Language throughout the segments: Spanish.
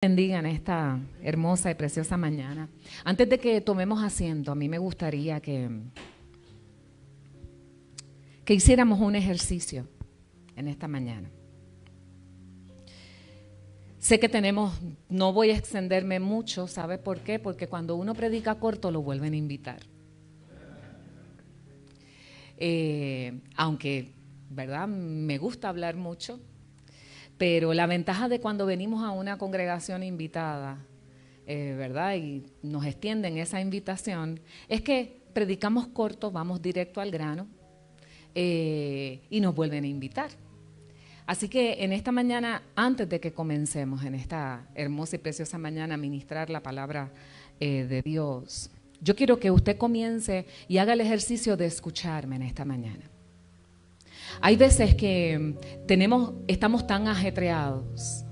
Bendiga en esta hermosa y preciosa mañana. Antes de que tomemos asiento, a mí me gustaría que hiciéramos un ejercicio en esta mañana. Sé que no voy a extenderme mucho, ¿sabe por qué? Porque cuando uno predica corto lo vuelven a invitar. Aunque, ¿verdad? Me gusta hablar mucho. Pero la ventaja de cuando venimos a una congregación invitada, ¿verdad? Y nos extienden esa invitación, es que predicamos corto, vamos directo al grano y nos vuelven a invitar. Así que en esta mañana, antes de que comencemos en esta hermosa y preciosa mañana a ministrar la palabra de Dios, yo quiero que usted comience y haga el ejercicio de escucharme en esta mañana. Hay veces que estamos tan ajetreados,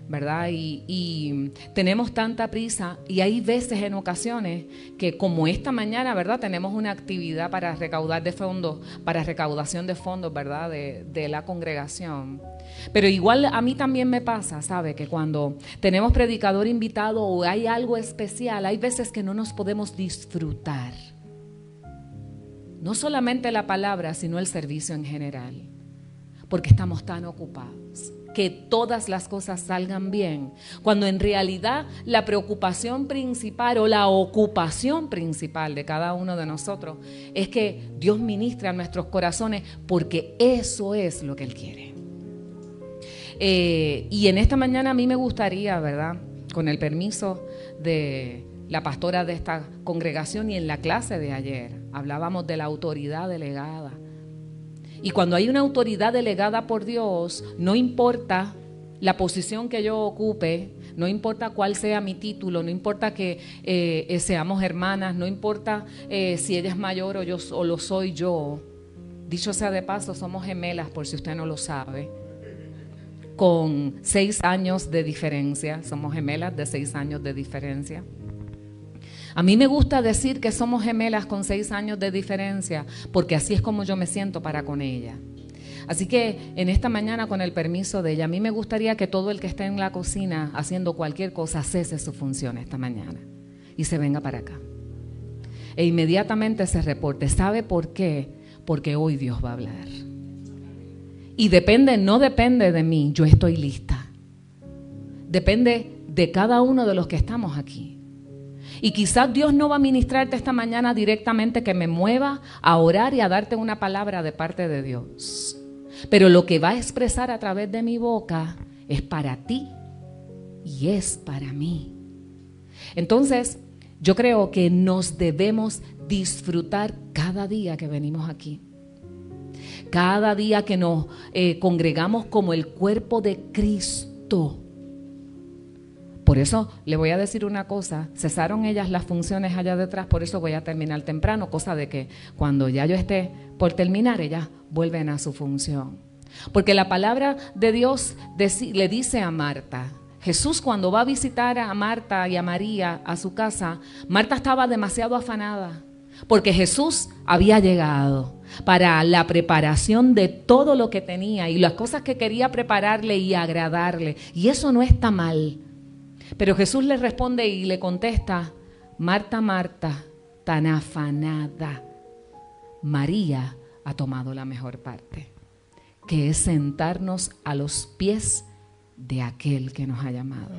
¿verdad? Y tenemos tanta prisa, y hay veces en ocasiones que, como esta mañana, ¿verdad? Tenemos una actividad para recaudación de fondos, ¿verdad? De la congregación. Pero igual a mí también me pasa, ¿sabe? Que cuando tenemos predicador invitado o hay algo especial, hay veces que no nos podemos disfrutar. No solamente la palabra, sino el servicio en general, porque estamos tan ocupados. Que todas las cosas salgan bien, cuando en realidad la preocupación principal o la ocupación principal de cada uno de nosotros es que Dios ministre a nuestros corazones, porque eso es lo que Él quiere. Y en esta mañana a mí me gustaría, ¿verdad?, con el permiso de la pastora de esta congregación, y en la clase de ayer hablábamos de la autoridad delegada. Y cuando hay una autoridad delegada por Dios, no importa la posición que yo ocupe, no importa cuál sea mi título, no importa que seamos hermanas, no importa si ella es mayor o lo soy yo. Dicho sea de paso, somos gemelas, por si usted no lo sabe, con 6 años de diferencia. Somos gemelas de 6 años de diferencia. A mí me gusta decir que somos gemelas con 6 años de diferencia, porque así es como yo me siento para con ella. Así que en esta mañana, con el permiso de ella, a mí me gustaría que todo el que esté en la cocina haciendo cualquier cosa cese su función esta mañana y se venga para acá. E inmediatamente se reporte. ¿Sabe por qué? Porque hoy Dios va a hablar. Y no depende de mí, yo estoy lista. Depende de cada uno de los que estamos aquí. Y quizás Dios no va a ministrarte esta mañana directamente, que me mueva a orar y a darte una palabra de parte de Dios. Pero lo que va a expresar a través de mi boca es para ti y es para mí. Entonces, yo creo que nos debemos disfrutar cada día que venimos aquí. Cada día que nos congregamos como el cuerpo de Cristo. Por eso le voy a decir una cosa, cesaron ellas las funciones allá detrás, por eso voy a terminar temprano, cosa de que cuando ya yo esté por terminar, ellas vuelven a su función. Porque la palabra de Dios le dice a Marta, Jesús cuando va a visitar a Marta y a María a su casa, Marta estaba demasiado afanada, porque Jesús había llegado para la preparación de todo lo que tenía y las cosas que quería prepararle y agradarle, y eso no está mal. Pero Jesús le responde y le contesta, Marta, Marta, tan afanada, María ha tomado la mejor parte, que es sentarnos a los pies de aquel que nos ha llamado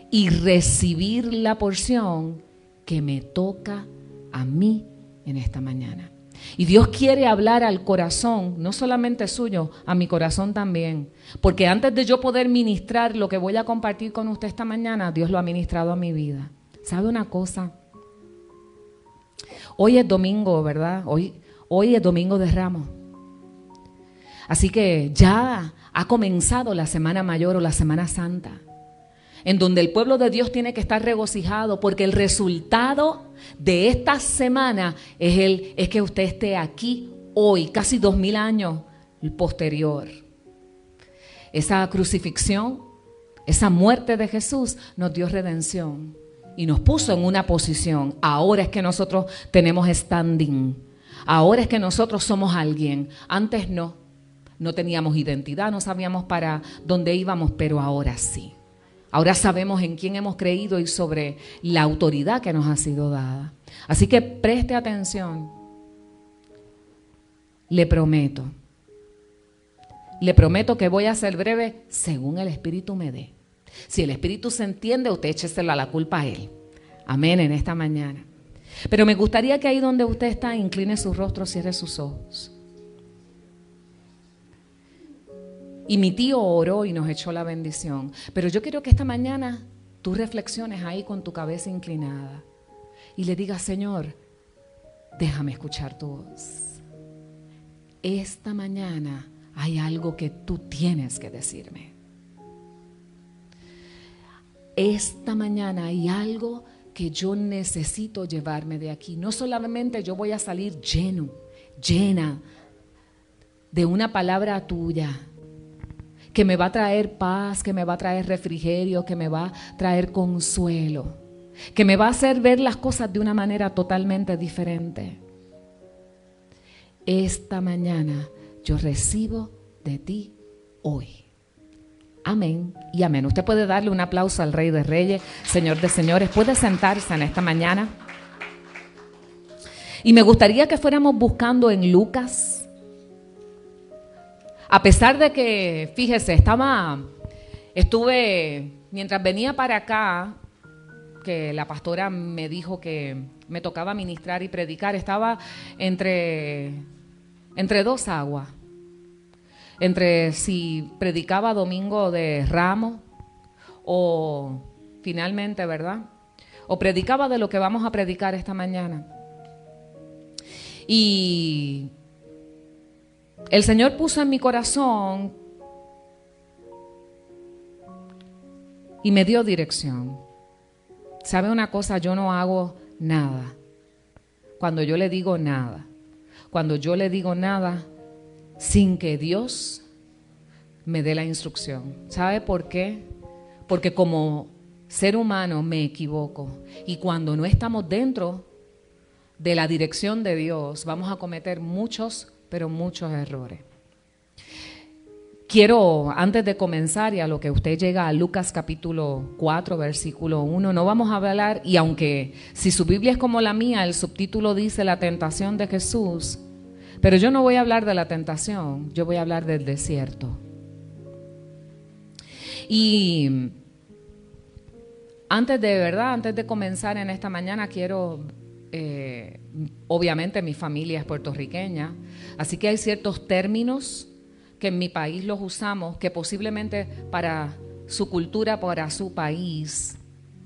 y recibir la porción que me toca a mí en esta mañana. Y Dios quiere hablar al corazón, no solamente suyo, a mi corazón también. Porque antes de yo poder ministrar lo que voy a compartir con usted esta mañana, Dios lo ha ministrado a mi vida. ¿Sabe una cosa? Hoy es domingo, ¿verdad? Hoy es domingo de Ramos. Así que ya ha comenzado la Semana Mayor o la Semana Santa, en donde el pueblo de Dios tiene que estar regocijado, porque el resultado de esta semana es que usted esté aquí hoy, casi 2000 años posterior. Esa crucifixión, esa muerte de Jesús nos dio redención y nos puso en una posición. Ahora es que nosotros tenemos standing, ahora es que nosotros somos alguien. Antes no teníamos identidad, no sabíamos para dónde íbamos, pero ahora sí. Ahora sabemos en quién hemos creído y sobre la autoridad que nos ha sido dada. Así que preste atención. Le prometo que voy a ser breve según el Espíritu me dé. Si el Espíritu se entiende, usted échesela la culpa a Él. Amén, en esta mañana. Pero me gustaría que ahí donde usted está, incline su rostro, cierre sus ojos. Y mi tío oró y nos echó la bendición. Pero yo quiero que esta mañana tú reflexiones ahí con tu cabeza inclinada y le digas: Señor, déjame escuchar tu voz. Esta mañana hay algo que tú tienes que decirme. Esta mañana hay algo que yo necesito llevarme de aquí. No solamente yo voy a salir llena de una palabra tuya, que me va a traer paz, que me va a traer refrigerio, que me va a traer consuelo, que me va a hacer ver las cosas de una manera totalmente diferente. Esta mañana yo recibo de ti hoy. Amén y amén. Usted puede darle un aplauso al Rey de Reyes, Señor de Señores. Puede sentarse en esta mañana. Y me gustaría que fuéramos buscando en Lucas. A pesar de que, fíjese, estuve, mientras venía para acá, que la pastora me dijo que me tocaba ministrar y predicar, estaba entre dos aguas. Entre si predicaba domingo de Ramos o finalmente, ¿verdad? O predicaba de lo que vamos a predicar esta mañana. Y el Señor puso en mi corazón y me dio dirección. ¿Sabe una cosa? Yo no hago nada. Cuando yo le digo nada sin que Dios me dé la instrucción. ¿Sabe por qué? Porque como ser humano me equivoco. Y cuando no estamos dentro de la dirección de Dios, vamos a cometer muchos, pero muchos errores. Quiero, antes de comenzar, y a lo que usted llega a Lucas capítulo 4, versículo 1, no vamos a hablar, y aunque si su Biblia es como la mía, el subtítulo dice la tentación de Jesús, pero yo no voy a hablar de la tentación, yo voy a hablar del desierto. Y antes de comenzar en esta mañana, quiero, obviamente mi familia es puertorriqueña, así que hay ciertos términos que en mi país los usamos, que posiblemente para su cultura, para su país,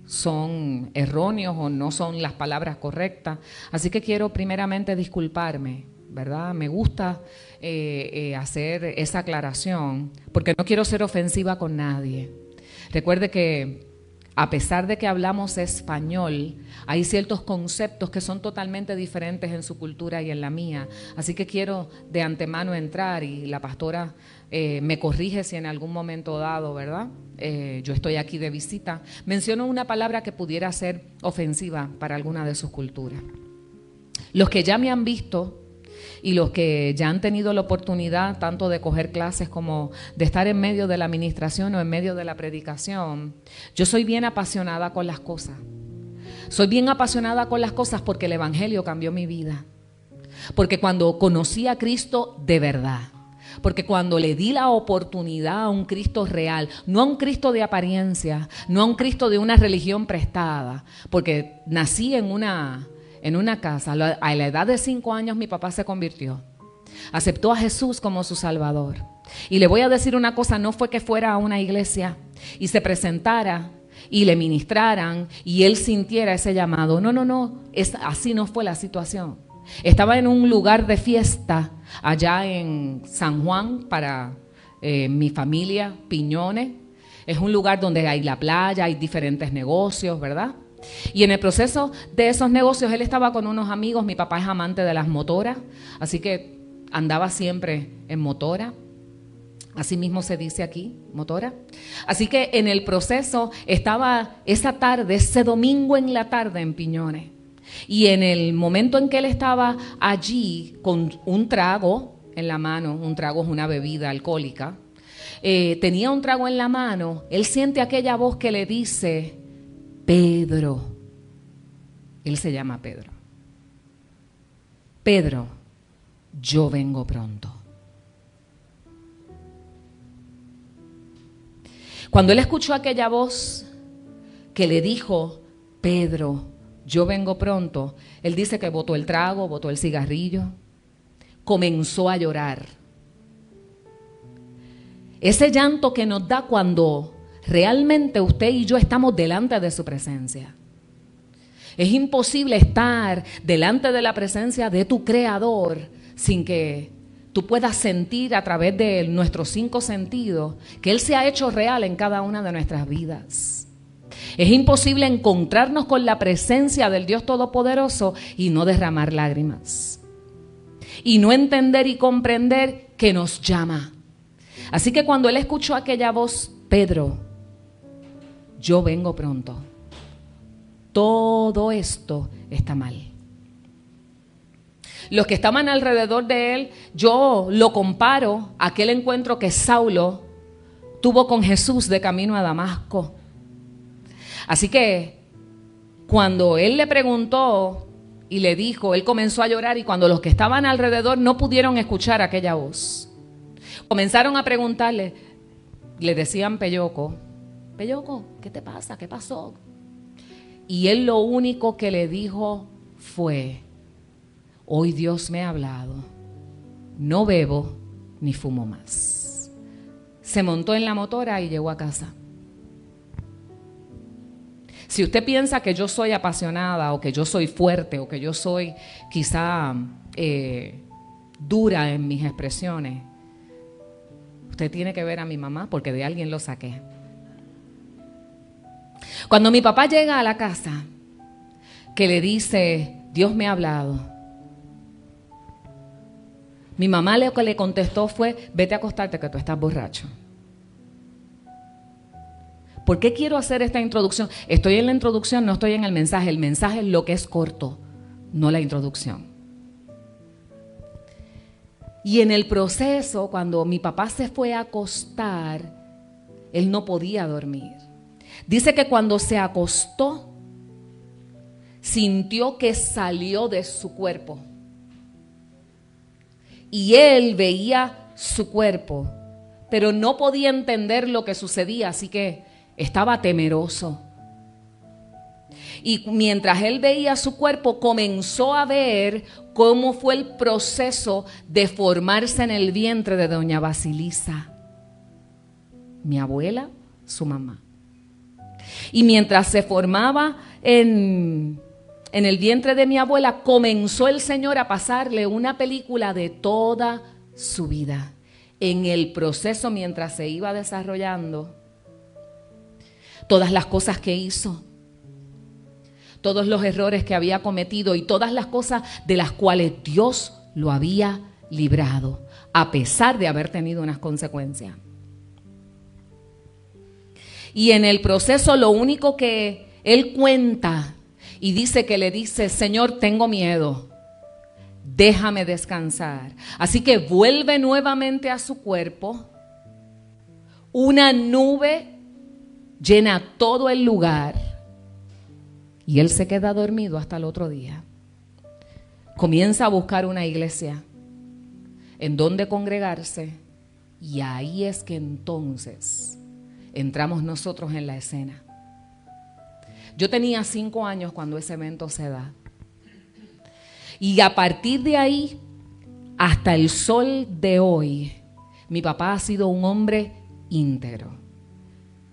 son erróneos o no son las palabras correctas. Así que quiero primeramente disculparme, ¿verdad? Me gusta hacer esa aclaración porque no quiero ser ofensiva con nadie. Recuerde que a pesar de que hablamos español, hay ciertos conceptos que son totalmente diferentes en su cultura y en la mía. Así que quiero de antemano entrar y la pastora me corrige si en algún momento dado, ¿verdad? Yo estoy aquí de visita. Menciono una palabra que pudiera ser ofensiva para alguna de sus culturas. Los que ya me han visto y los que ya han tenido la oportunidad tanto de coger clases como de estar en medio de la administración o en medio de la predicación, yo soy bien apasionada con las cosas. Soy bien apasionada con las cosas porque el Evangelio cambió mi vida. Porque cuando conocí a Cristo de verdad, porque cuando le di la oportunidad a un Cristo real, no a un Cristo de apariencia, no a un Cristo de una religión prestada, porque nací en una casa, a la edad de 5 años mi papá se convirtió, aceptó a Jesús como su Salvador. Y le voy a decir una cosa, no fue que fuera a una iglesia y se presentara y le ministraran y él sintiera ese llamado. No, así no fue la situación. Estaba en un lugar de fiesta allá en San Juan para mi familia, Piñones. Es un lugar donde hay la playa, hay diferentes negocios, ¿verdad? Y en el proceso de esos negocios él estaba con unos amigos. Mi papá es amante de las motoras, así que andaba siempre en motora. Así mismo se dice aquí, motora. Así que en el proceso estaba esa tarde, ese domingo en la tarde en Piñones. Y en el momento en que él estaba allí con un trago en la mano, un trago es una bebida alcohólica, tenía un trago en la mano, él siente aquella voz que le dice, Pedro. Él se llama Pedro. Pedro, yo vengo pronto. Cuando él escuchó aquella voz que le dijo, Pedro, yo vengo pronto, él dice que botó el trago, botó el cigarrillo, comenzó a llorar. Ese llanto que nos da cuando realmente usted y yo estamos delante de su presencia. Es imposible estar delante de la presencia de tu Creador sin que tú puedas sentir a través de nuestros 5 sentidos que Él se ha hecho real en cada una de nuestras vidas. Es imposible encontrarnos con la presencia del Dios Todopoderoso y no derramar lágrimas. Y no entender y comprender que nos llama. Así que cuando él escuchó aquella voz, Pedro, yo vengo pronto. Todo esto está mal. Los que estaban alrededor de él, yo lo comparo a aquel encuentro que Saulo tuvo con Jesús de camino a Damasco. Así que cuando él le preguntó y le dijo, él comenzó a llorar y cuando los que estaban alrededor no pudieron escuchar aquella voz, comenzaron a preguntarle, le decían Pelloco, Pelloco, ¿qué te pasa? ¿Qué pasó? Y él lo único que le dijo fue, hoy Dios me ha hablado, no bebo ni fumo más. Se montó en la motora y llegó a casa. Si usted piensa que yo soy apasionada o que yo soy fuerte o que yo soy quizá dura en mis expresiones, usted tiene que ver a mi mamá porque de alguien lo saqué. Cuando mi papá llega a la casa, que le dice, Dios me ha hablado, mi mamá lo que le contestó fue, vete a acostarte que tú estás borracho. ¿Por qué quiero hacer esta introducción? Estoy en la introducción, no estoy en el mensaje. El mensaje es lo que es corto, no la introducción. Y en el proceso, cuando mi papá se fue a acostar, él no podía dormir. Dice que cuando se acostó, sintió que salió de su cuerpo. Y él veía su cuerpo, pero no podía entender lo que sucedía, así que estaba temeroso. Y mientras él veía su cuerpo, comenzó a ver cómo fue el proceso de formarse en el vientre de doña Basilisa, mi abuela, su mamá. Y mientras se formaba en el vientre de mi abuela, comenzó el Señor a pasarle una película de toda su vida. En el proceso, mientras se iba desarrollando, todas las cosas que hizo, todos los errores que había cometido y todas las cosas de las cuales Dios lo había librado, a pesar de haber tenido unas consecuencias. Y en el proceso lo único que él cuenta y dice que le dice, Señor, tengo miedo, déjame descansar. Así que vuelve nuevamente a su cuerpo, una nube llena todo el lugar y él se queda dormido hasta el otro día. Comienza a buscar una iglesia en donde congregarse y ahí es que entonces entramos nosotros en la escena. Yo tenía 5 años cuando ese evento se da. Y a partir de ahí, hasta el sol de hoy, mi papá ha sido un hombre íntegro.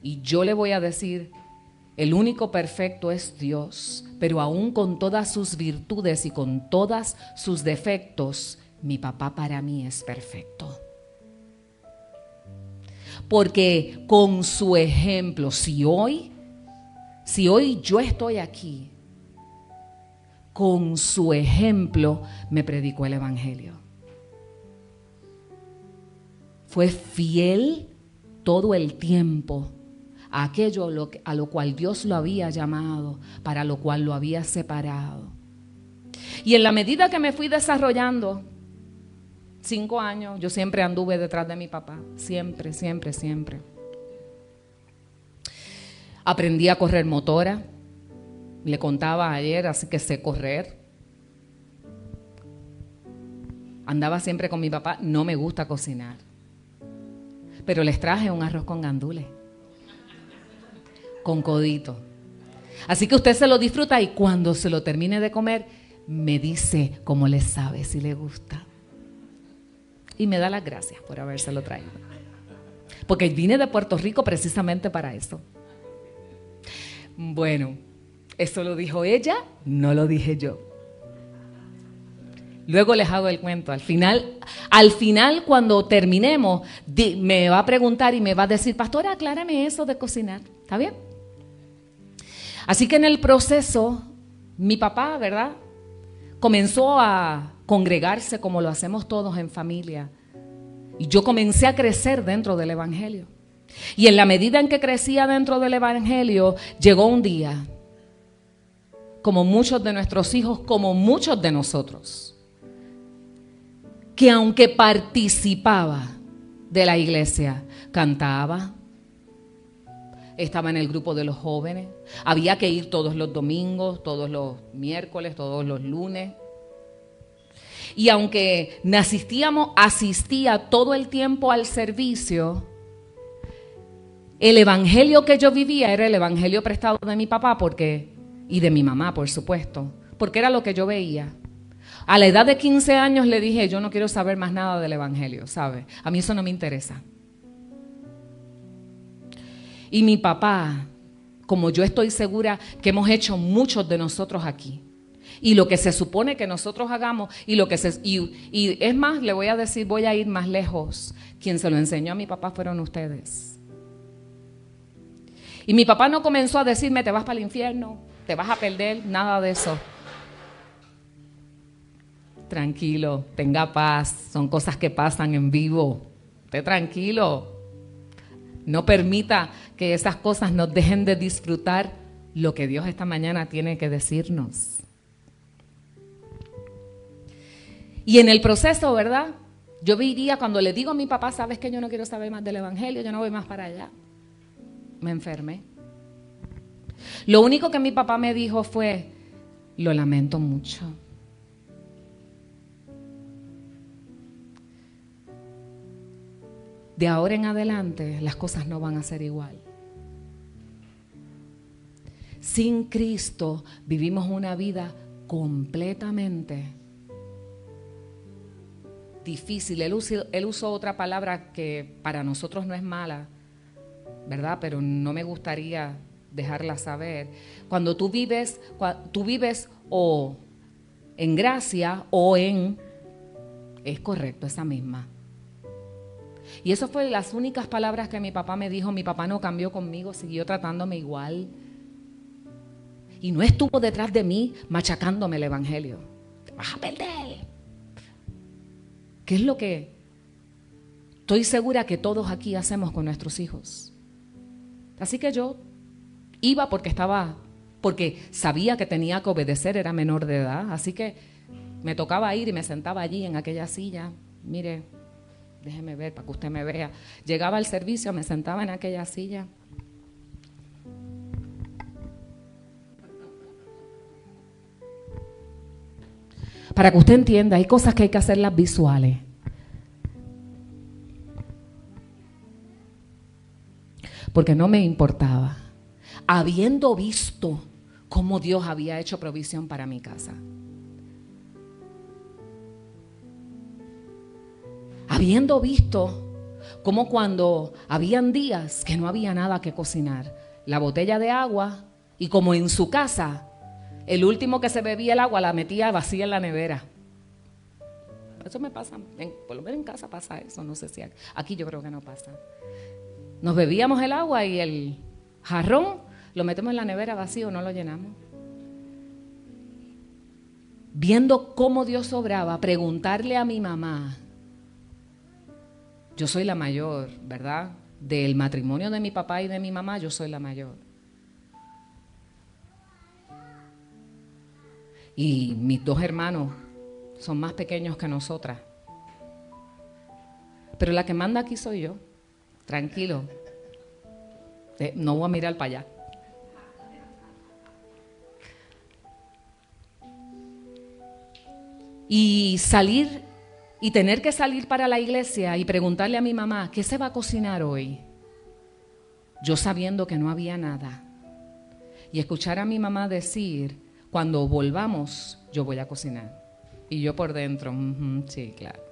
Y yo le voy a decir, el único perfecto es Dios, pero aún con todas sus virtudes y con todos sus defectos, mi papá para mí es perfecto. Porque con su ejemplo, si hoy yo estoy aquí, con su ejemplo me predicó el evangelio. Fue fiel todo el tiempo a aquello a lo cual Dios lo había llamado, para lo cual lo había separado. Y en la medida que me fui desarrollando, 5 años, yo siempre anduve detrás de mi papá. Siempre, siempre, siempre. Aprendí a correr motora. Le contaba ayer, así que sé correr. Andaba siempre con mi papá. No me gusta cocinar. Pero les traje un arroz con gandules. Con codito. Así que usted se lo disfruta y cuando se lo termine de comer, me dice cómo le sabe, si le gusta. Y me da las gracias por habérselo traído. Porque vine de Puerto Rico precisamente para eso. Bueno, eso lo dijo ella, no lo dije yo. Luego les hago el cuento. Al final cuando terminemos, me va a preguntar y me va a decir, pastora, aclárame eso de cocinar. ¿Está bien? Así que en el proceso, mi papá, ¿verdad?, comenzó a congregarse como lo hacemos todos en familia. Y yo comencé a crecer dentro del Evangelio. Y en la medida en que crecía dentro del Evangelio, llegó un día, como muchos de nuestros hijos, como muchos de nosotros, que aunque participaba de la iglesia, cantaba, estaba en el grupo de los jóvenes, había que ir todos los domingos, todos los miércoles, todos los lunes. Y aunque asistía todo el tiempo al servicio, el evangelio que yo vivía era el evangelio prestado de mi papá y de mi mamá, por supuesto, porque era lo que yo veía. A la edad de 15 años le dije, yo no quiero saber más nada del evangelio, ¿sabe? A mí eso no me interesa. Y mi papá, como yo estoy segura que hemos hecho muchos de nosotros aquí, y lo que se supone que nosotros hagamos, y es más, le voy a decir, voy a ir más lejos. Quien se lo enseñó a mi papá fueron ustedes. Y mi papá no comenzó a decirme, te vas para el infierno, te vas a perder, nada de eso. Tranquilo, tenga paz, son cosas que pasan en vivo. Esté tranquilo. No permita que esas cosas nos dejen de disfrutar lo que Dios esta mañana tiene que decirnos. Y en el proceso, ¿verdad? Yo diría, cuando le digo a mi papá, sabes que yo no quiero saber más del evangelio, yo no voy más para allá. Me enfermé. Lo único que mi papá me dijo fue, lo lamento mucho. De ahora en adelante las cosas no van a ser igual. Sin Cristo vivimos una vida completamente difícil. Él usó otra palabra que para nosotros no es mala, ¿verdad? Pero no me gustaría dejarla saber. Cuando tú vives o en gracia o es correcto, esa misma. Y eso fue las únicas palabras que mi papá me dijo. Mi papá no cambió conmigo, siguió tratándome igual. Y no estuvo detrás de mí machacándome el evangelio. Te vas a perder. ¿Qué es lo que estoy segura que todos aquí hacemos con nuestros hijos? Así que yo iba porque sabía que tenía que obedecer, era menor de edad. Así que me tocaba ir y me sentaba allí en aquella silla. Mire, déjeme ver para que usted me vea. Llegaba al servicio, me sentaba en aquella silla. Para que usted entienda, hay cosas que hay que hacerlas visuales. Porque no me importaba. Habiendo visto cómo Dios había hecho provisión para mi casa. Habiendo visto cómo cuando habían días que no había nada que cocinar, la botella de agua, y como en su casa, el último que se bebía el agua la metía vacía en la nevera. Eso me pasa, por lo menos en casa pasa eso, no sé si aquí yo creo que no pasa. Nos bebíamos el agua y el jarrón lo metemos en la nevera vacío, no lo llenamos. Viendo cómo Dios obraba, preguntarle a mi mamá. Yo soy la mayor, ¿verdad? Del matrimonio de mi papá y de mi mamá, yo soy la mayor. Y mis 2 hermanos son más pequeños que nosotras. pero la que manda aquí soy yo. Tranquilo. No voy a mirar para allá. Y salir, y tener que salir para la iglesia y preguntarle a mi mamá, ¿qué se va a cocinar hoy? Yo sabiendo que no había nada. Y escuchar a mi mamá decir, cuando volvamos, yo voy a cocinar. Y yo por dentro, sí, claro.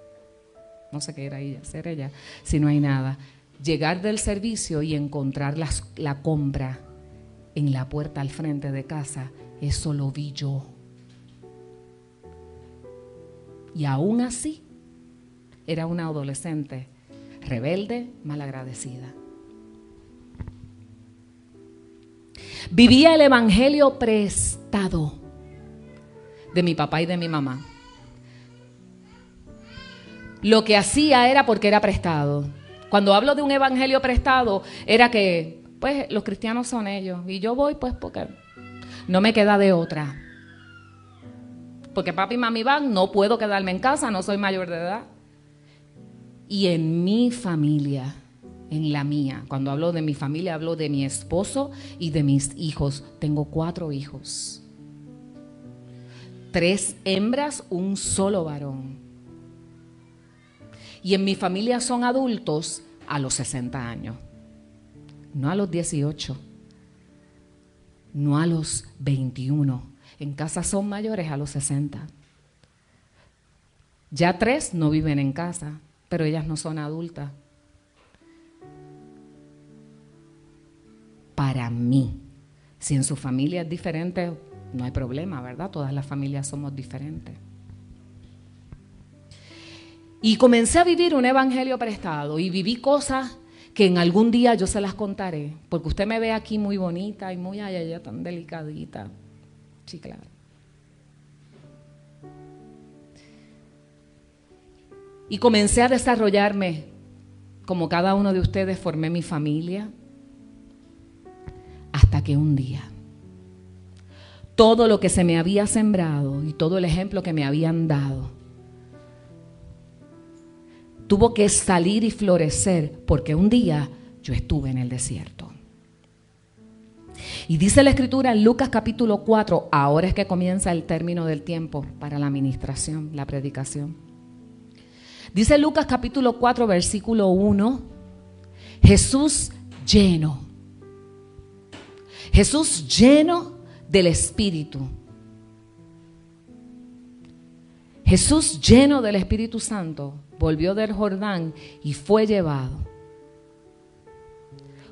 No sé qué era ella, hacer ella, si no hay nada. Llegar del servicio y encontrar la compra en la puerta al frente de casa, eso lo vi yo. Y aún así, era una adolescente rebelde, malagradecida. Vivía el evangelio prestado de mi papá y de mi mamá. Lo que hacía era porque era prestado. Cuando hablo de un evangelio prestado, era que, pues, los cristianos son ellos. Y yo voy, pues, porque no me queda de otra. Porque papi y mami van, no puedo quedarme en casa, no soy mayor de edad. Y en mi familia, en la mía, cuando hablo de mi familia, hablo de mi esposo y de mis hijos. Tengo 4 hijos. 3 hembras, un solo varón. Y en mi familia son adultos a los 60 años, no a los 18, no a los 21. En casa son mayores a los 60. Ya 3 no viven en casa, pero ellas no son adultas. Para mí, si en su familia es diferente, no hay problema, ¿verdad? Todas las familias somos diferentes. Y comencé a vivir un evangelio prestado y viví cosas que en algún día yo se las contaré, porque usted me ve aquí muy bonita y muy allá tan delicadita. Sí, claro. Y comencé a desarrollarme, como cada uno de ustedes, formé mi familia, hasta que un día, todo lo que se me había sembrado y todo el ejemplo que me habían dado, tuvo que salir y florecer, porque un día yo estuve en el desierto. Y dice la Escritura en Lucas capítulo 4, ahora es que comienza el término del tiempo para la administración, la predicación. Dice Lucas capítulo 4, versículo 1, Jesús lleno del Espíritu. Jesús lleno del Espíritu Santo volvió del Jordán y fue llevado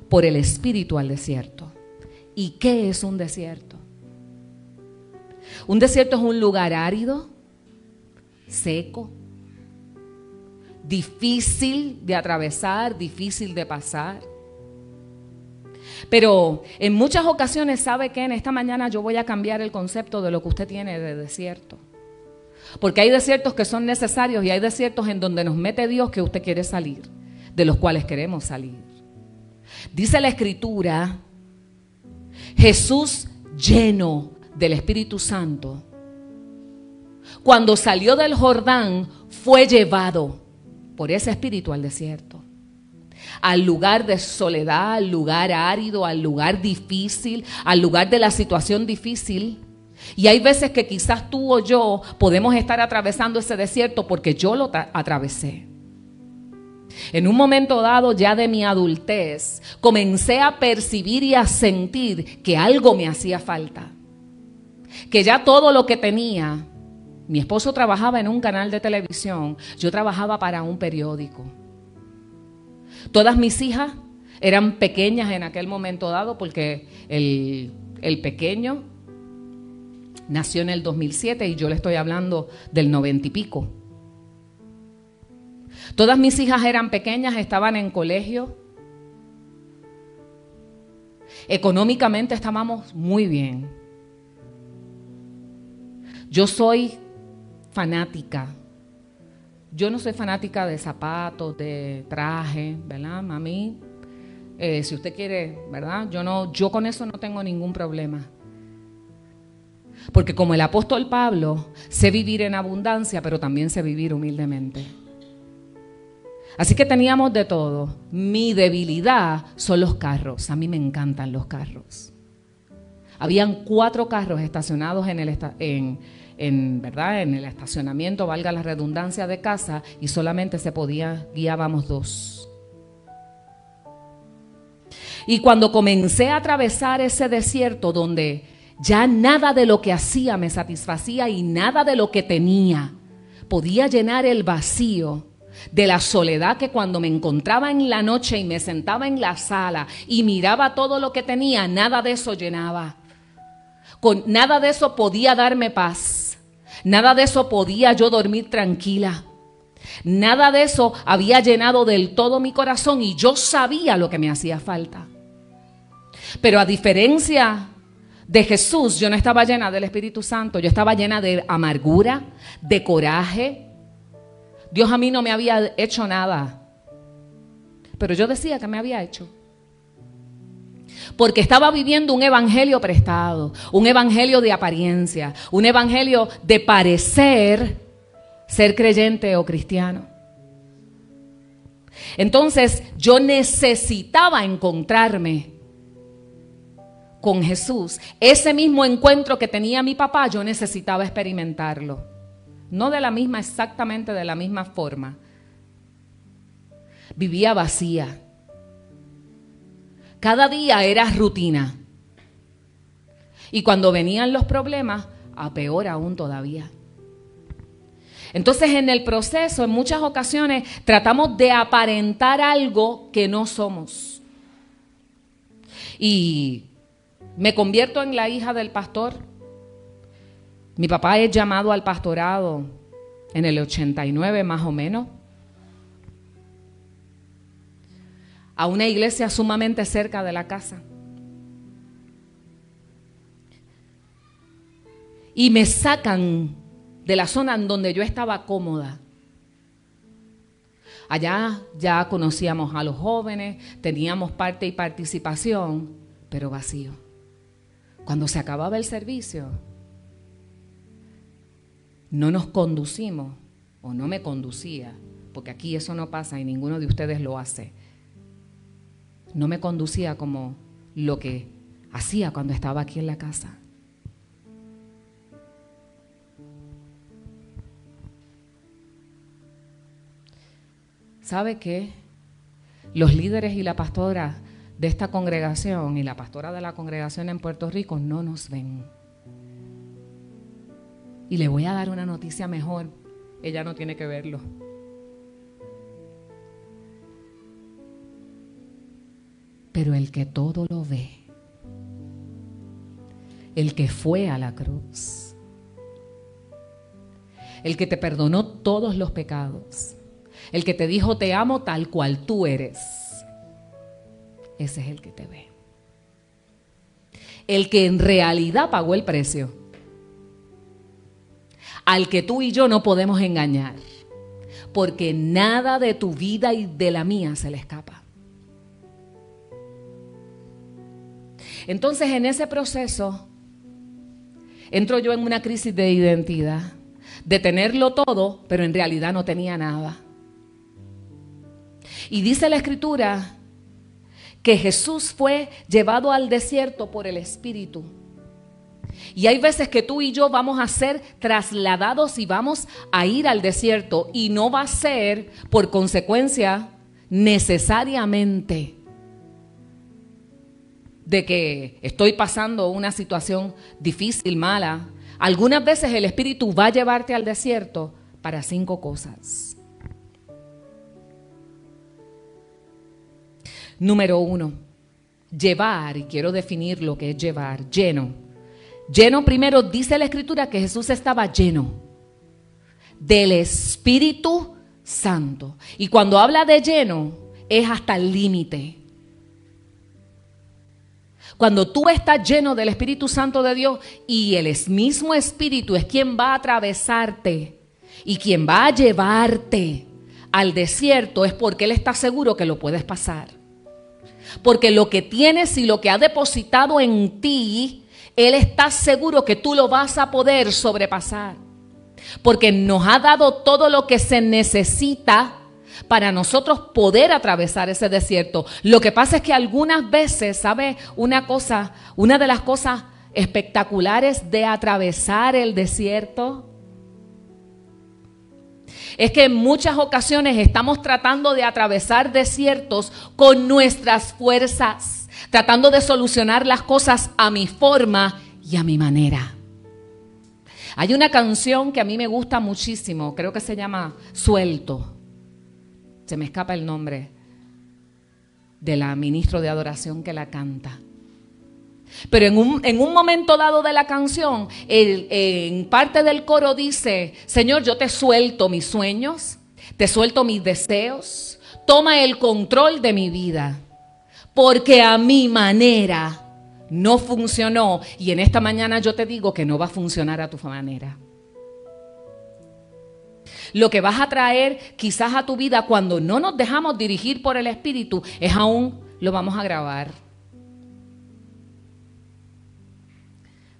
por el Espíritu al desierto. ¿Y qué es un desierto? Un desierto es un lugar árido, seco, difícil de atravesar, difícil de pasar. Pero en muchas ocasiones, ¿sabe qué? En esta mañana yo voy a cambiar el concepto de lo que usted tiene de desierto. Porque hay desiertos que son necesarios y hay desiertos en donde nos mete Dios que usted quiere salir, de los cuales queremos salir. Dice la Escritura, Jesús lleno del Espíritu Santo, cuando salió del Jordán, fue llevado por ese Espíritu al desierto. Al lugar de soledad, al lugar árido, al lugar difícil, al lugar de la situación difícil. Y hay veces que quizás tú o yo podemos estar atravesando ese desierto porque yo lo atravesé. En un momento dado ya de mi adultez, comencé a percibir y a sentir que algo me hacía falta. Que ya todo lo que tenía, mi esposo trabajaba en un canal de televisión, yo trabajaba para un periódico. Todas mis hijas eran pequeñas en aquel momento dado porque el pequeño nació en el 2007 y yo le estoy hablando del 90 y pico. Todas mis hijas eran pequeñas, estaban en colegio. Económicamente estábamos muy bien. Yo soy fanática. Yo no soy fanática de zapatos, de traje, ¿verdad? A mí, si usted quiere, ¿verdad? Yo con eso no tengo ningún problema. Porque como el apóstol Pablo, sé vivir en abundancia, pero también sé vivir humildemente. Así que teníamos de todo. Mi debilidad son los carros. A mí me encantan los carros. Habían 4 carros estacionados en el estacionamiento, valga la redundancia, de casa, y solamente guiábamos 2. Y cuando comencé a atravesar ese desierto donde ya nada de lo que hacía me satisfacía y nada de lo que tenía podía llenar el vacío de la soledad, que cuando me encontraba en la noche y me sentaba en la sala y miraba todo lo que tenía, nada de eso llenaba. Con nada de eso podía darme paz. Nada de eso podía yo dormir tranquila. Nada de eso había llenado del todo mi corazón, y yo sabía lo que me hacía falta. Pero a diferencia de Jesús, yo no estaba llena del Espíritu Santo. Yo estaba llena de amargura, de coraje. Dios a mí no me había hecho nada, pero yo decía que me había hecho. Porque estaba viviendo un evangelio prestado, un evangelio de apariencia, un evangelio de parecer ser creyente o cristiano. Entonces yo necesitaba encontrarme con Jesús. Ese mismo encuentro que tenía mi papá, yo necesitaba experimentarlo. No exactamente de la misma forma. Vivía vacía. Cada día era rutina. Y cuando venían los problemas, a peor aún todavía. Entonces, en el proceso, en muchas ocasiones, tratamos de aparentar algo que no somos. Y me convierto en la hija del pastor. Mi papá es llamado al pastorado en el 89 más o menos, a una iglesia sumamente cerca de la casa. Y me sacan de la zona en donde yo estaba cómoda. Allá ya conocíamos a los jóvenes, teníamos parte y participación, pero vacío. Cuando se acababa el servicio, no nos conducimos, o no me conducía, porque aquí eso no pasa y ninguno de ustedes lo hace. No me conducía como lo que hacía cuando estaba aquí en la casa. ¿Sabe qué? Los líderes y la pastora de esta congregación y la pastora de la congregación en Puerto Rico no nos ven. Y le voy a dar una noticia mejor. Ella no tiene que verlo. Pero el que todo lo ve, el que fue a la cruz, el que te perdonó todos los pecados, el que te dijo te amo tal cual tú eres, ese es el que te ve. El que en realidad pagó el precio, al que tú y yo no podemos engañar, porque nada de tu vida y de la mía se le escapa. Entonces, en ese proceso, entro yo en una crisis de identidad, de tenerlo todo, pero en realidad no tenía nada. Y dice la Escritura que Jesús fue llevado al desierto por el Espíritu. Y hay veces que tú y yo vamos a ser trasladados y vamos a ir al desierto, y no va a ser por consecuencia necesariamente de que estoy pasando una situación difícil, mala. Algunas veces el Espíritu va a llevarte al desierto para 5 cosas. Número 1, llevar, y quiero definir lo que es llevar, lleno. Lleno, primero dice la Escritura que Jesús estaba lleno del Espíritu Santo. Y cuando habla de lleno, es hasta el límite. Cuando tú estás lleno del Espíritu Santo de Dios y el mismo Espíritu es quien va a atravesarte y quien va a llevarte al desierto, es porque Él está seguro que lo puedes pasar. Porque lo que tienes y lo que ha depositado en ti, Él está seguro que tú lo vas a poder sobrepasar. Porque nos ha dado todo lo que se necesita para nosotros poder atravesar ese desierto. Lo que pasa es que algunas veces, ¿sabe? Una de las cosas espectaculares de atravesar el desierto es que en muchas ocasiones estamos tratando de atravesar desiertos con nuestras fuerzas, tratando de solucionar las cosas a mi forma y a mi manera. Hay una canción que a mí me gusta muchísimo, creo que se llama Suelto. Se me escapa el nombre de la ministra de adoración que la canta. Pero en un momento dado de la canción, en parte del coro dice: Señor, yo te suelto mis sueños, te suelto mis deseos, toma el control de mi vida, porque a mi manera no funcionó, y en esta mañana yo te digo que no va a funcionar a tu manera. Lo que vas a traer quizás a tu vida cuando no nos dejamos dirigir por el Espíritu es aún, lo vamos a grabar.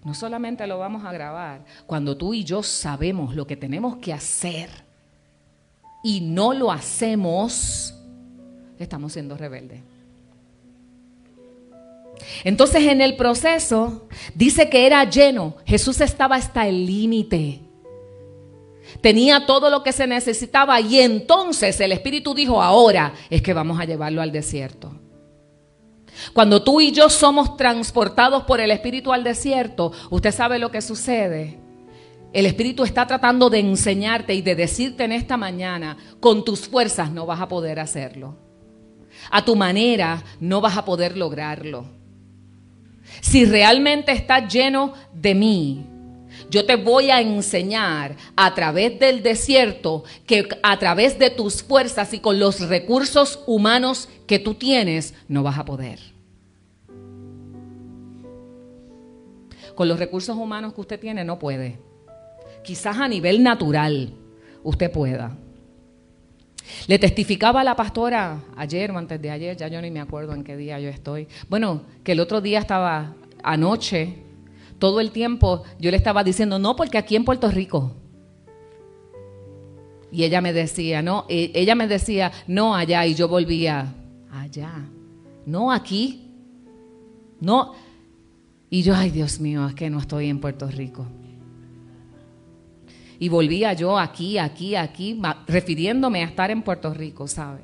No solamente lo vamos a grabar, cuando tú y yo sabemos lo que tenemos que hacer y no lo hacemos, estamos siendo rebeldes. Entonces en el proceso dice que era lleno, Jesús estaba hasta el límite. Tenía todo lo que se necesitaba y entonces el Espíritu dijo: ahora es que vamos a llevarlo al desierto. Cuando tú y yo somos transportados por el Espíritu al desierto, usted sabe lo que sucede. El Espíritu está tratando de enseñarte y de decirte en esta mañana: con tus fuerzas no vas a poder hacerlo. A tu manera no vas a poder lograrlo. Si realmente estás lleno de mí, yo te voy a enseñar a través del desierto que a través de tus fuerzas y con los recursos humanos que tú tienes, no vas a poder. Con los recursos humanos que usted tiene, no puede. Quizás a nivel natural usted pueda. Le testificaba a la pastora ayer o antes de ayer, ya yo ni me acuerdo en qué día yo estoy. Bueno, que el otro día estaba anoche, todo el tiempo yo le estaba diciendo: no, porque aquí en Puerto Rico. Y ella me decía, no, no allá, y yo volvía, allá, no aquí, no. Y yo, ay Dios mío, es que no estoy en Puerto Rico. Y volvía yo aquí, refiriéndome a estar en Puerto Rico, ¿sabe?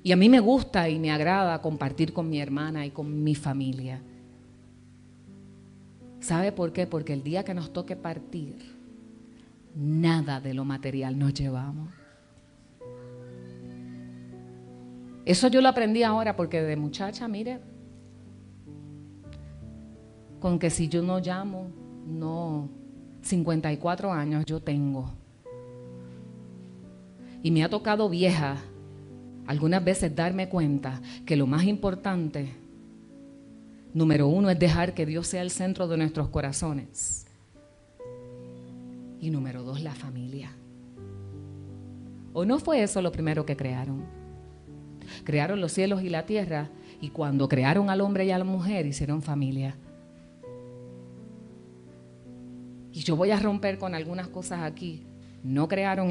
Y a mí me gusta y me agrada compartir con mi hermana y con mi familia. ¿Sabe por qué? Porque el día que nos toque partir, nada de lo material nos llevamos. Eso yo lo aprendí ahora, porque de muchacha, mire, con que si yo no llamo, no, 54 años yo tengo. Y me ha tocado vieja algunas veces darme cuenta que lo más importante, número uno, es dejar que Dios sea el centro de nuestros corazones. Y número dos, la familia. ¿O no fue eso lo primero que crearon? Crearon los cielos y la tierra, y cuando crearon al hombre y a la mujer, hicieron familia. Y yo voy a romper con algunas cosas aquí. No crearon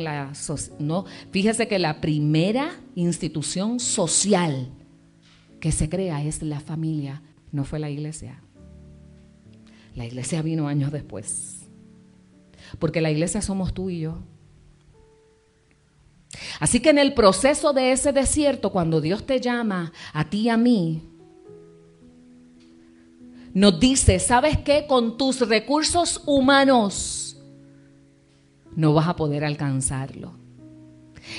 fíjese que la primera institución social que se crea es la familia, no fue la iglesia. La iglesia vino años después. Porque la iglesia somos tú y yo. Así que en el proceso de ese desierto, cuando Dios te llama a ti y a mí, nos dice, ¿sabes qué? Con tus recursos humanos no vas a poder alcanzarlo.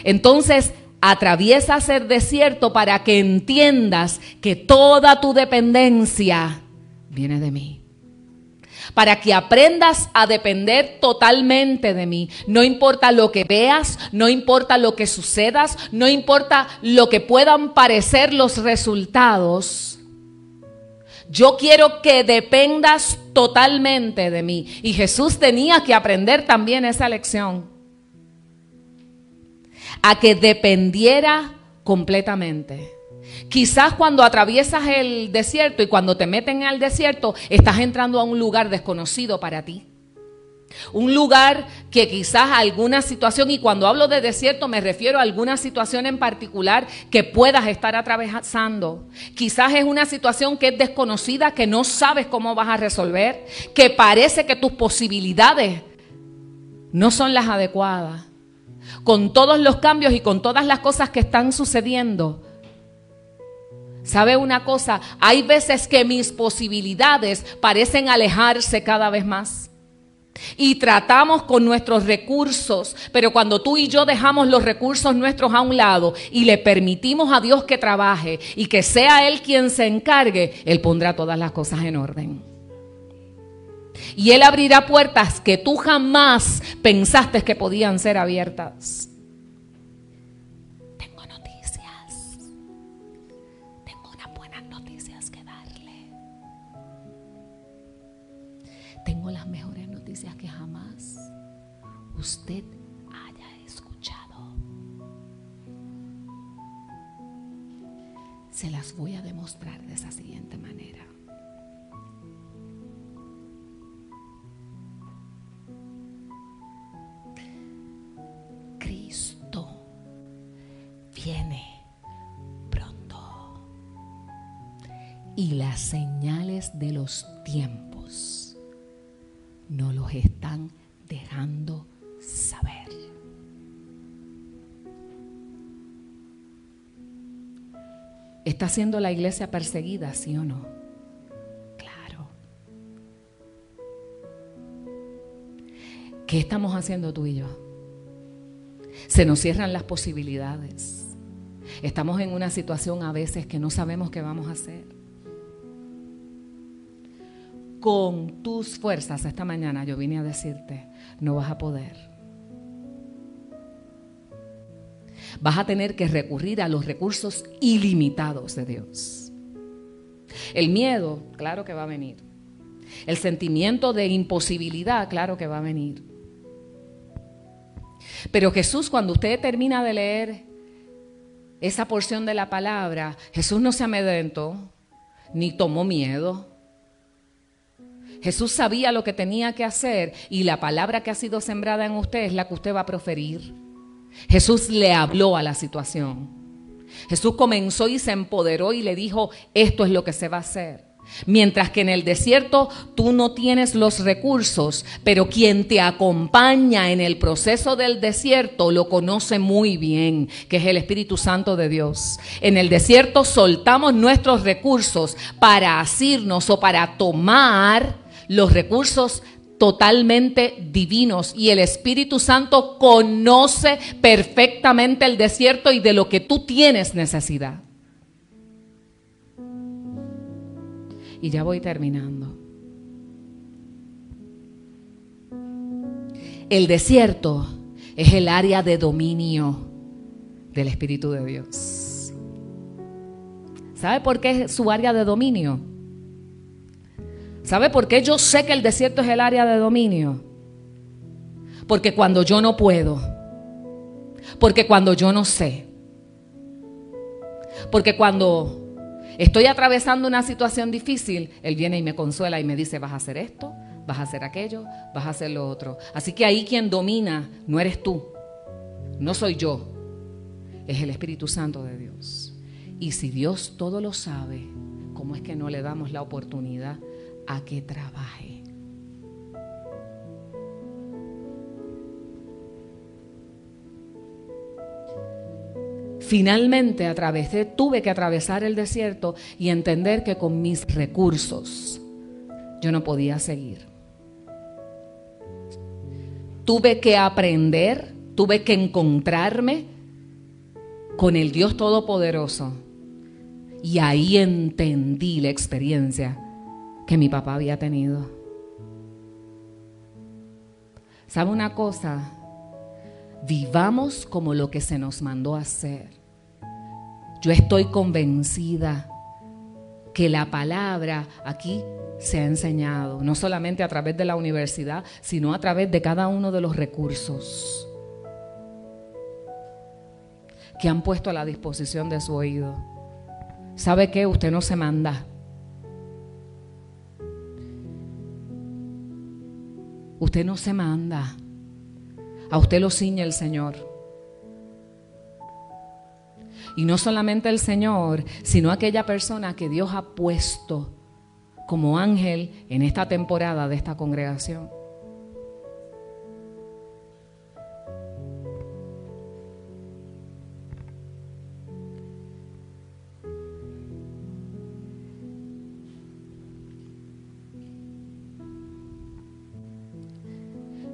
Entonces, atraviesas el desierto para que entiendas que toda tu dependencia viene de mí. Para que aprendas a depender totalmente de mí. No importa lo que veas, no importa lo que sucedas, no importa lo que puedan parecer los resultados. Yo quiero que dependas totalmente de mí. Y Jesús tenía que aprender también esa lección. A que dependiera completamente. Quizás cuando atraviesas el desierto y cuando te meten al desierto, estás entrando a un lugar desconocido para ti. Un lugar que quizás alguna situación, y cuando hablo de desierto me refiero a alguna situación en particular que puedas estar atravesando. Quizás es una situación que es desconocida, que no sabes cómo vas a resolver, que parece que tus posibilidades no son las adecuadas. Con todos los cambios y con todas las cosas que están sucediendo, ¿sabe una cosa? Hay veces que mis posibilidades parecen alejarse cada vez más. Y tratamos con nuestros recursos, pero cuando tú y yo dejamos los recursos nuestros a un lado y le permitimos a Dios que trabaje y que sea Él quien se encargue, Él pondrá todas las cosas en orden. Y Él abrirá puertas que tú jamás pensaste que podían ser abiertas. Tengo noticias. Tengo unas buenas noticias que darle. Tengo las mejores noticias que jamás usted haya escuchado. Se las voy a demostrar de esa siguiente manera. Cristo viene pronto y las señales de los tiempos no los están dejando saber. ¿Está siendo la iglesia perseguida, sí o no? Claro. ¿Qué estamos haciendo tú y yo? Se nos cierran las posibilidades. Estamos en una situación a veces que no sabemos qué vamos a hacer. Con tus fuerzas, esta mañana yo vine a decirte, no vas a poder. Vas a tener que recurrir a los recursos ilimitados de Dios. El miedo, claro que va a venir. El sentimiento de imposibilidad, claro que va a venir. Pero Jesús, cuando usted termina de leer esa porción de la palabra, Jesús no se amedrentó ni tomó miedo. Jesús sabía lo que tenía que hacer y la palabra que ha sido sembrada en usted es la que usted va a proferir. Jesús le habló a la situación. Jesús comenzó y se empoderó y le dijo, esto es lo que se va a hacer. Mientras que en el desierto tú no tienes los recursos, pero quien te acompaña en el proceso del desierto lo conoce muy bien, que es el Espíritu Santo de Dios. En el desierto soltamos nuestros recursos para asirnos o para tomar los recursos totalmente divinos, y el Espíritu Santo conoce perfectamente el desierto y de lo que tú tienes necesidad. Y ya voy terminando. El desierto es el área de dominio del Espíritu de Dios. ¿Sabe por qué es su área de dominio? ¿Sabe por qué yo sé que el desierto es el área de dominio? Porque cuando yo no puedo, porque cuando yo no sé, porque cuando estoy atravesando una situación difícil, Él viene y me consuela y me dice, vas a hacer esto, vas a hacer aquello, vas a hacer lo otro. Así que ahí quien domina no eres tú, no soy yo, es el Espíritu Santo de Dios. Y si Dios todo lo sabe, ¿cómo es que no le damos la oportunidad a que trabaje? Finalmente tuve que atravesar el desierto y entender que con mis recursos yo no podía seguir. Tuve que aprender, tuve que encontrarme con el Dios Todopoderoso. Y ahí entendí la experiencia que mi papá había tenido. ¿Sabe una cosa? Vivamos como lo que se nos mandó a hacer. Yo estoy convencida que la palabra aquí se ha enseñado, no solamente a través de la universidad, sino a través de cada uno de los recursos que han puesto a la disposición de su oído. ¿Sabe qué? Usted no se manda. Usted no se manda. A usted lo ciñe el Señor. Y no solamente el Señor, sino aquella persona que Dios ha puesto como ángel en esta temporada de esta congregación.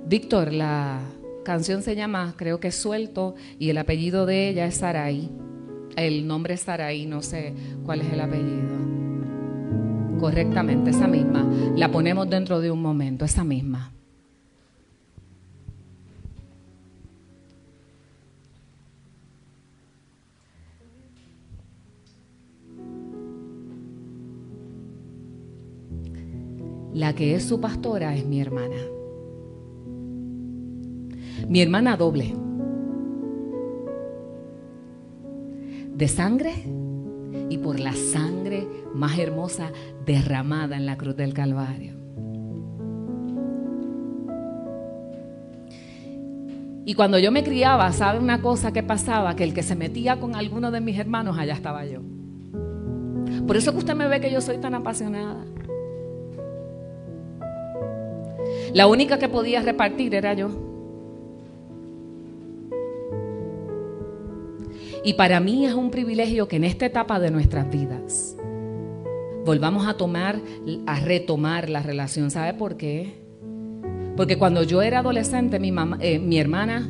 Víctor, la canción se llama, creo que Suelto, y el apellido de ella es Sarai. El nombre es Sarai, no sé cuál es el apellido. Correctamente, esa misma. La ponemos dentro de un momento, esa misma. La que es su pastora es mi hermana. Mi hermana doble. De sangre y por la sangre más hermosa derramada en la cruz del Calvario. Y cuando yo me criaba, ¿sabe una cosa que pasaba? Que el que se metía con alguno de mis hermanos, allá estaba yo. Por eso que usted me ve que yo soy tan apasionada. La única que podía repartir era yo. Y para mí es un privilegio que en esta etapa de nuestras vidas volvamos a retomar la relación. ¿Sabe por qué? Porque cuando yo era adolescente, mi hermana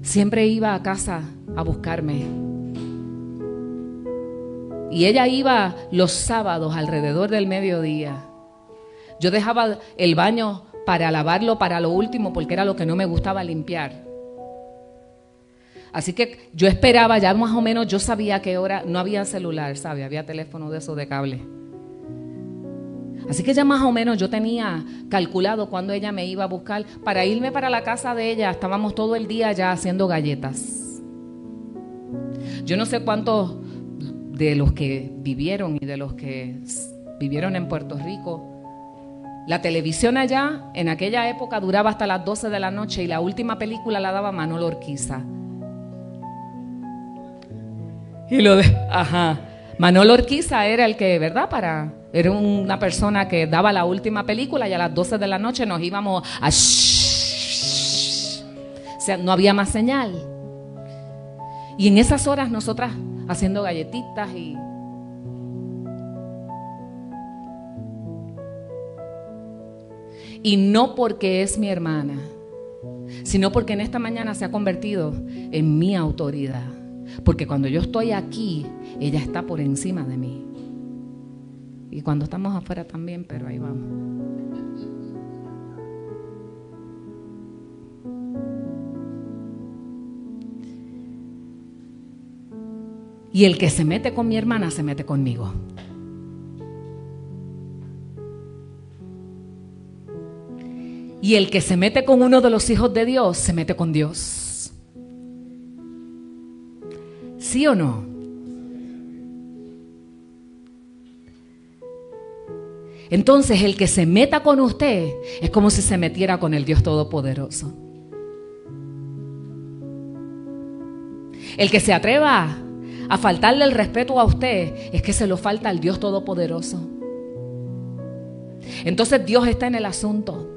siempre iba a casa a buscarme. Y ella iba los sábados alrededor del mediodía. Yo dejaba el baño para lavarlo para lo último porque era lo que no me gustaba limpiar. Así que yo esperaba, ya más o menos yo sabía a qué hora, no había celular, ¿sabe? Había teléfono de esos de cable. Así que ya más o menos yo tenía calculado cuándo ella me iba a buscar para irme para la casa de ella. Estábamos todo el día ya haciendo galletas. Yo no sé cuántos de los que vivieron y de los que vivieron en Puerto Rico, la televisión allá en aquella época duraba hasta las 12 de la noche y la última película la daba Manolo Orquiza. Y Manolo Orquiza era el que, ¿verdad? Era una persona que daba la última película y a las 12 de la noche nos íbamos a... O sea, no había más señal. Y en esas horas nosotras haciendo galletitas y no porque es mi hermana, sino porque en esta mañana se ha convertido en mi autoridad. Porque cuando yo estoy aquí, ella está por encima de mí. Y cuando estamos afuera también, pero ahí vamos. Y el que se mete con mi hermana, se mete conmigo. Y el que se mete con uno de los hijos de Dios, se mete con Dios. ¿Sí o no? Entonces el que se meta con usted es como si se metiera con el Dios Todopoderoso. El que se atreva a faltarle el respeto a usted es que se lo falta al Dios Todopoderoso. Entonces Dios está en el asunto.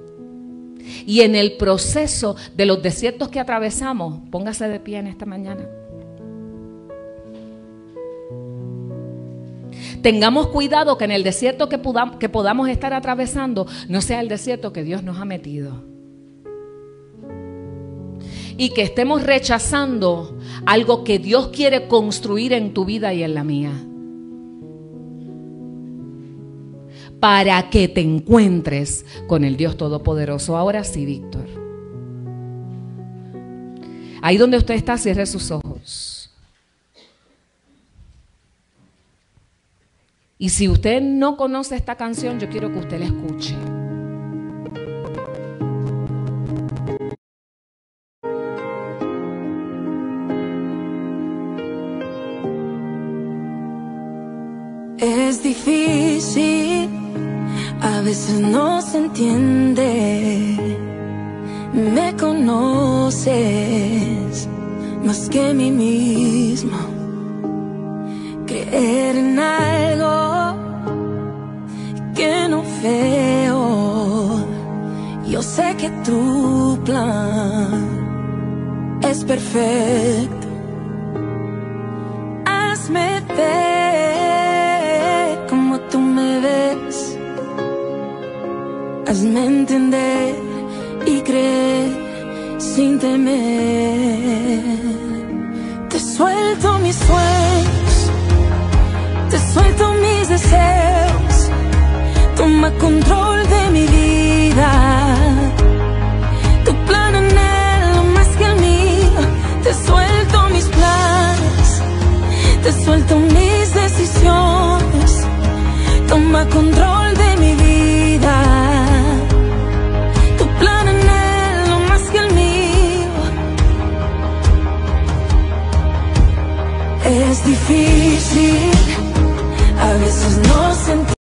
Y en el proceso de los desiertos que atravesamos, póngase de pie en esta mañana. Tengamos cuidado que en el desierto que podamos estar atravesando no sea el desierto que Dios nos ha metido. Y que estemos rechazando algo que Dios quiere construir en tu vida y en la mía. Para que te encuentres con el Dios Todopoderoso. Ahora sí, Víctor. Ahí donde usted está, cierre sus ojos. Y si usted no conoce esta canción, yo quiero que usted la escuche. Es difícil, a veces no se entiende Me conoces más que mí mismo. Creer en algo que no veo. Yo sé que tu plan es perfecto. Hazme ver como tú me ves. Hazme entender y creer sin temer. Te suelto mis sueños, te suelto mis deseos. Toma control de mi vida. Tu plan anhelo más que el mío. Te suelto mis planes, te suelto mis decisiones. Toma control de mi vida. Tu plan anhelo más que el mío. Es difícil, a veces no sentir.